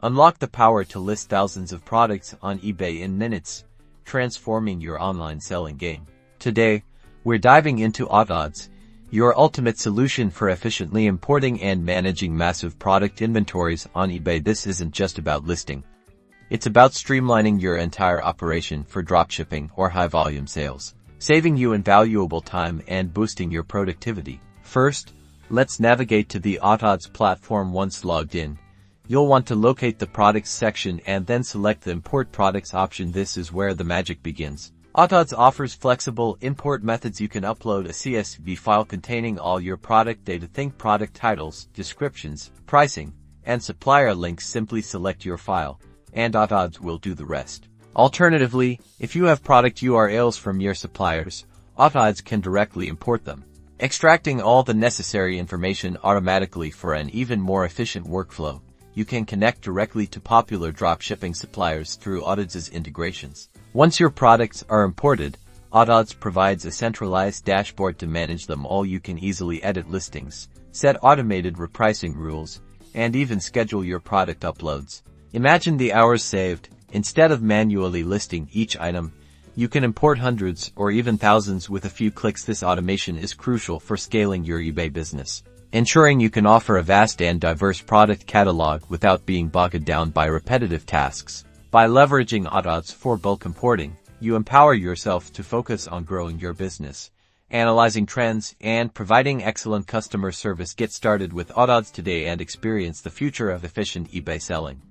Unlock the power to list thousands of products on eBay in minutes, transforming your online selling game. Today, we're diving into Autods, your ultimate solution for efficiently importing and managing massive product inventories on eBay. This isn't just about listing. It's about streamlining your entire operation for dropshipping or high-volume sales, saving you invaluable time and boosting your productivity. First, let's navigate to the Autods platform. Once logged in, you'll want to locate the Products section and then select the Import Products option. This is where the magic begins. Autods offers flexible import methods. You can upload a CSV file containing all your product data. Think product titles, descriptions, pricing, and supplier links. Simply select your file, and Autods will do the rest. Alternatively, if you have product URLs from your suppliers, Autods can directly import them, extracting all the necessary information automatically. For an even more efficient workflow, you can connect directly to popular dropshipping suppliers through Autods' integrations. Once your products are imported, Autods provides a centralized dashboard to manage them all. You can easily edit listings, set automated repricing rules, and even schedule your product uploads. Imagine the hours saved. Instead of manually listing each item, you can import hundreds or even thousands with a few clicks. This automation is crucial for scaling your eBay business, ensuring you can offer a vast and diverse product catalog without being bogged down by repetitive tasks. By leveraging Autods for bulk importing, you empower yourself to focus on growing your business, analyzing trends, and providing excellent customer service. Get started with Autods today and experience the future of efficient eBay selling.